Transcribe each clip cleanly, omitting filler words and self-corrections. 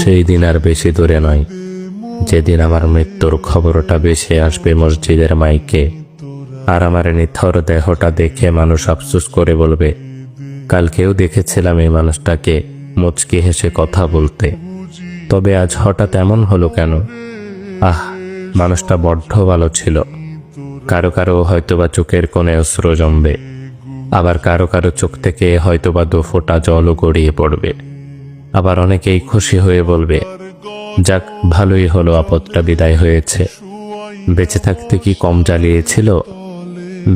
সেই দিন আর বেশি দূরে নয়, যেদিন আমার মৃত্যুর খবরটা ভেসে আসবে মসজিদের মাইকে, আর আমার নিথর দেহটা দেখে মানুষ আফসোস করে বলবে, কালকেও দেখেছিলাম এই মানুষটাকে মুচকি হেসে কথা বলতে, তবে আজ হঠাৎ এমন হলো কেন? মানুষটা বড্ড ভালো ছিল। কারো কারো হয়তোবা চোখের কোণে অশ্রু জমবে, আবার কারো কারো চোখ থেকে হয়তোবা 2 ফোঁটা জলও গড়িয়ে পড়বে। আবার অনেকেই খুশি হয়ে বলবে, যাক, ভালোই হলো, আপদটা বিদায় হয়েছে। বেঁচে থাকতে কি কম জ্বালিয়েছিল?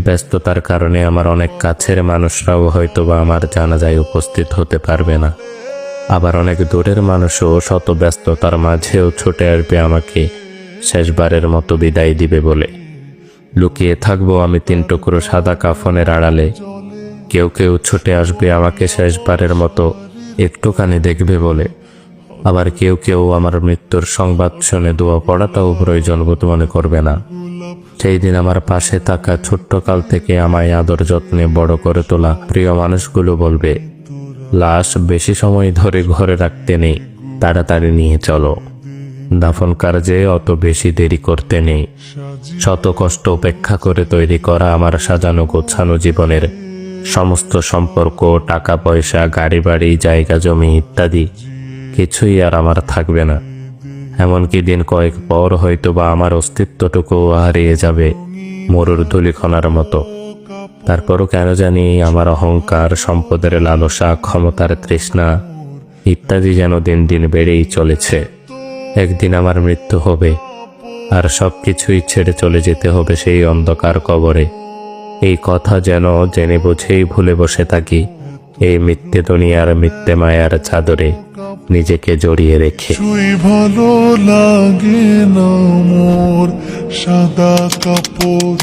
ব্যস্ততার কারণে আমার অনেক কাছের মানুষরাও হয়তোবা আমার জানাজায় উপস্থিত হতে পারবে না। আবার অনেক দূরের মানুষও শত ব্যস্ততার মাঝেও ছুটে আসবে আমাকে শেষবারের মতো বিদায় দিবে বলে। লুকিয়ে থাকবো আমি 3 টুকরো সাদা কাফনের আড়ালে। কেউ কেউ ছুটে আসবে আমাকে শেষবারের মতো একটুখানি দেখবে বলে। আবার কেউ কেউ আমার মৃত্যুর সংবাদ শুনে দোয়া পড়াটাও প্রয়োজন বোধ মনে করবে না। সেই দিন আমার পাশে থাকা ছোট্টকাল থেকে আমায় আদর যত্নে বড় করে তোলা প্রিয় মানুষগুলো বলবে, লাশ বেশি সময় ধরে ঘরে রাখতে নেই, তাড়াতাড়ি নিয়ে চলো। দাফন কার্যে অত বেশি দেরি করতে নেই। শত কষ্ট উপেক্ষা করে তৈরি করা আমার সাজানো গোছানো জীবনের সমস্ত সম্পর্ক, টাকা পয়সা, গাড়ি বাড়ি, জায়গা জমি ইত্যাদি কিছুই আর আমার থাকবে না। এমনকি দিন কয়েক পর হয়তোবা আমার অস্তিত্বটুকুও হারিয়ে যাবে মরুর ধূলিকণার মতো। তারপরও কেন জানি আমার অহংকার, সম্পদের লালসা, ক্ষমতার তৃষ্ণা ইত্যাদি যেন দিন দিন বেড়েই চলেছে। একদিন আমার মৃত্যু হবে, আর সবকিছুই ছেড়ে চলে যেতে হবে সেই অন্ধকার কবরে। এই কথা যেন জেনে বুঝেই ভুলে বসে থাকি এই মিথ্যে দুনিয়ার মিথ্যে মায়ার চাদরে নিজেকে জড়িয়ে রেখে। ভালো লাগে না মোর সাদা কাপড়,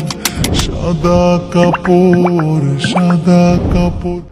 সাদা কাপড়, সাদা কাপড়।